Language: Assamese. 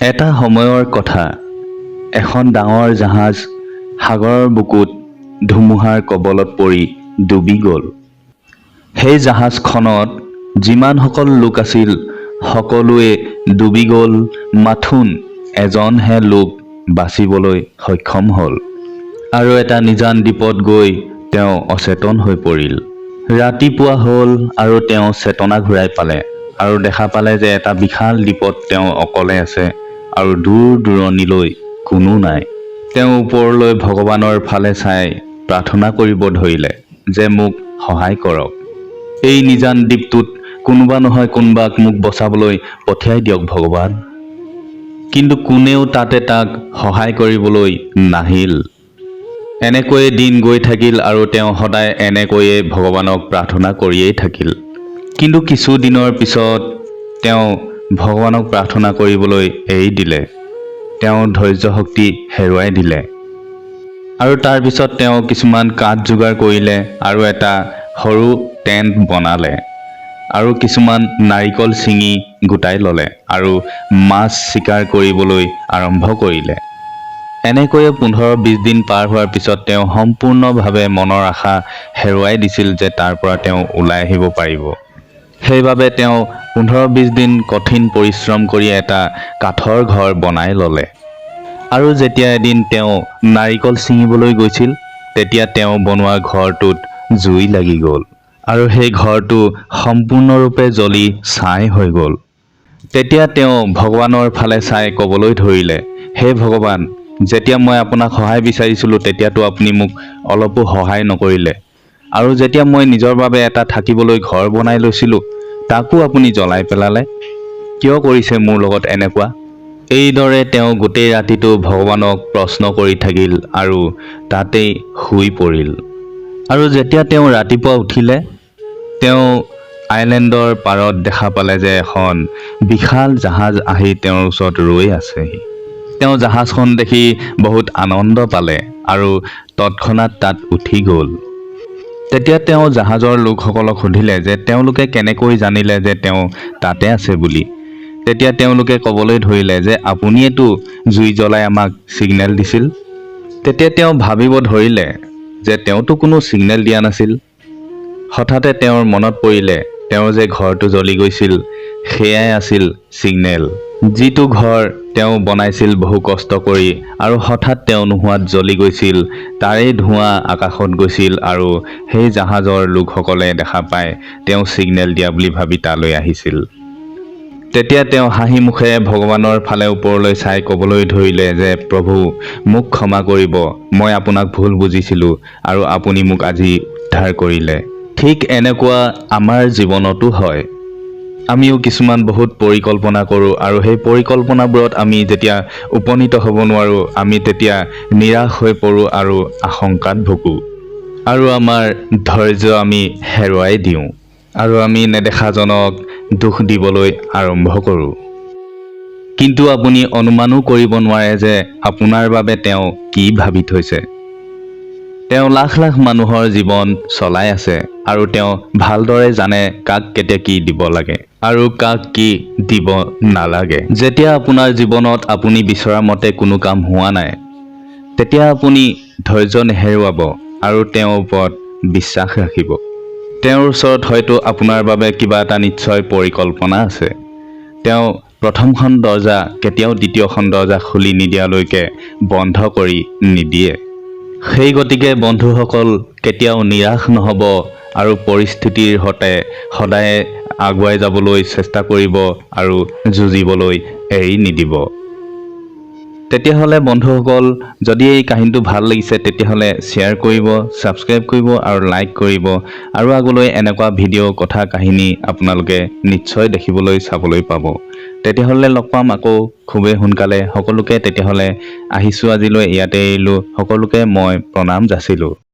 এটা সময়ৰ কথা, এখন ডাঙৰ জাহাজ সাগৰৰ বুকুত ধুমুহাৰ কবলত পৰি ডুবি গ'ল। সেই জাহাজখনত যিমানসকল লোক আছিল, সকলোৱে ডুবি গ'ল, মাথোন এজনহে লোক বাচিবলৈ সক্ষম হ'ল। আৰু এটা নিজান দ্বীপত গৈ তেওঁ অচেতন হৈ পৰিল। ৰাতিপুৱা হ'ল আৰু তেওঁ চেতনা ঘূৰাই পালে আৰু দেখা পালে যে এটা বিশাল দ্বীপত তেওঁ অকলে আছে আৰু দূৰ দূৰণিলৈ কোনো নাই। তেওঁ ওপৰলৈ ভগৱানৰ ফালে চাই প্ৰাৰ্থনা কৰিব ধৰিলে যে মোক সহায় কৰক। এই নিজান দ্বীপটোত কোনোবা নহয় কোনোবাক মোক বচাবলৈ পঠিয়াই দিয়ক ভগৱান। কিন্তু কোনেও তাতে তাক সহায় কৰিবলৈ নাহিল। এনেকৈয়ে দিন গৈ থাকিল আৰু তেওঁ সদায় এনেকৈয়ে ভগৱানক প্ৰাৰ্থনা কৰিয়েই থাকিল। কিন্তু কিছু দিনৰ পিছত তেওঁ ভগৱানক প্ৰাৰ্থনা কৰিবলৈ এৰি দিলে। তেওঁ ধৈৰ্য শক্তি হেৰুৱাই দিলে। আৰু তাৰ পিছত তেওঁ কিছুমান কাঠ যোগাৰ কৰিলে আৰু এটা সৰু টেণ্ট বনালে আৰু কিছুমান নাৰিকল ছিঙি গোটাই ল'লে আৰু মাছ চিকাৰ কৰিবলৈ আৰম্ভ কৰিলে। এনেকৈয়ে 15-20 দিন পাৰ হোৱাৰ পিছত তেওঁ সম্পূৰ্ণভাৱে মনৰ আশা হেৰুৱাই দিছিল যে তাৰ পৰা তেওঁ ওলাই আহিব পাৰিব। সেইবাবে তেওঁ 15-20 দিন কঠিন পৰিশ্ৰম কৰি এটা কাঠৰ ঘৰ বনাই ল'লে। আৰু যেতিয়া এদিন তেওঁ নাৰিকল ছিঙিবলৈ গৈছিল, তেতিয়া তেওঁ বনোৱা ঘৰটোত জুই লাগি গ'ল আৰু সেই ঘৰটো সম্পূৰ্ণৰূপে জ্বলি ছাই হৈ গ'ল। তেতিয়া তেওঁ ভগৱানৰ ফালে চাই ক'বলৈ ধৰিলে, হে ভগৱান, যেতিয়া মই আপোনাক সহায় বিচাৰিছিলোঁ তেতিয়াতো আপুনি মোক অলপো সহায় নকৰিলে। আৰু যেতিয়া মই নিজৰ বাবে এটা থাকিবলৈ ঘৰ বনাই লৈছিলোঁ, তাকো আপুনি জ্বলাই পেলালে। কিয় কৰিছে মোৰ লগত এনেকুৱা? এইদৰে তেওঁ গোটেই ৰাতিটো ভগৱানক প্ৰশ্ন কৰি থাকিল আৰু তাতেই শুই পৰিল। আৰু যেতিয়া তেওঁ ৰাতিপুৱা উঠিলে, তেওঁ আইলেণ্ডৰ পাৰত দেখা পালে যে এখন বিশাল জাহাজ আহি তেওঁৰ ওচৰত ৰৈ আছেহি। তেওঁ জাহাজখন দেখি বহুত আনন্দ পালে আৰু তৎক্ষণাত তাত উঠি গ'ল। তেতিয়া তেওঁ জাহাজৰ লোকসকলক সুধিলে যে তেওঁলোকে কেনেকৈ জানিলে যে তেওঁ তাতে আছে বুলি। তেতিয়া তেওঁলোকে ক'বলৈ ধৰিলে যে আপুনিয়েতো জুই জ্বলাই আমাক ছিগনেল দিছিল। তেতিয়া তেওঁ ভাবিব ধৰিলে যে তেওঁতো কোনো ছিগনেল দিয়া নাছিল। হঠাতে তেওঁৰ মনত পৰিলে তেওঁৰ যে ঘৰটো জ্বলি গৈছিল, সেয়াই আছিল ছিগনেল। যিটো ঘৰ তেওঁ বনাইছিল বহু কষ্ট কৰি আৰু হঠাৎ তেওঁ নোহোৱাত জ্বলি গৈছিল, তাৰেই ধোঁৱা আকাশত গৈছিল আৰু সেই জাহাজৰ লোকসকলে দেখা পাই তেওঁ ছিগনেল দিয়া বুলি ভাবি তালৈ আহিছিল। তেতিয়া তেওঁ হাঁহি মুখেৰে ভগৱানৰ ফালে ওপৰলৈ চাই ক'বলৈ ধৰিলে যে প্ৰভু, মোক ক্ষমা কৰিব, মই আপোনাক ভুল বুজিছিলোঁ আৰু আপুনি মোক আজি উদ্ধাৰ কৰিলে। ঠিক এনেকুৱা আমাৰ জীৱনতো হয়। আমিও কিছুমান বহুত পৰিকল্পনা কৰোঁ আৰু সেই পৰিকল্পনাবোৰত আমি যেতিয়া উপনীত হ'ব নোৱাৰোঁ, আমি তেতিয়া নিৰাশ হৈ পৰোঁ আৰু আশংকাত ভুগোঁ। আৰু আমাৰ ধৈৰ্য আমি হেৰুৱাই দিওঁ আৰু আমি নেদেখাজনক দোষ দিবলৈ আৰম্ভ কৰোঁ। কিন্তু আপুনি অনুমানো কৰিব নোৱাৰে যে আপোনাৰ বাবে তেওঁ কি ভাবি থৈছে। তেওঁ লাখ লাখ মানুহৰ জীৱন চলাই আছে আৰু তেওঁ ভালদৰে জানে কাক কেতিয়া কি দিব লাগে আৰু কাক কি দিব নালাগে। যেতিয়া আপোনাৰ জীৱনত আপুনি বিচৰা মতে কোনো কাম হোৱা নাই, তেতিয়া আপুনি ধৈৰ্য নেহেৰুৱাব আৰু তেওঁৰ ওপৰত বিশ্বাস ৰাখিব। তেওঁৰ ওচৰত হয়তো আপোনাৰ বাবে কিবা এটা নিশ্চয় পৰিকল্পনা আছে। তেওঁ প্ৰথমখন দৰ্জা কেতিয়াও দ্বিতীয়খন দৰ্জা খুলি নিদিয়ালৈকে বন্ধ কৰি নিদিয়ে। সেই গতিকে বন্ধুসকল, কেতিয়াও নিৰাশ নহ'ব আৰু পৰিস্থিতিৰ সৈতে সদায় আগুৱাই যাবলৈ চেষ্টা কৰিব আৰু যুঁজিবলৈ এৰি নিদিব। তেতিয়াহ'লে বন্ধুসকল, যদি এই কাহিনীটো ভাল লাগিছে তেতিয়াহ'লে শ্বেয়াৰ কৰিব, ছাবস্ক্ৰাইব কৰিব আৰু লাইক কৰিব। আৰু আগলৈ এনেকুৱা ভিডিঅ' কথা কাহিনী আপোনালোকে নিশ্চয় দেখিবলৈ চাবলৈ পাব। তেতিয়াহ'লে লগ পাম আকৌ খুবেই সোনকালে। সকলোকে তেতিয়াহ'লে আহিছোঁ আজিলৈ, ইয়াতে এৰিলোঁ। সকলোকে মই প্ৰণাম যাচিলোঁ।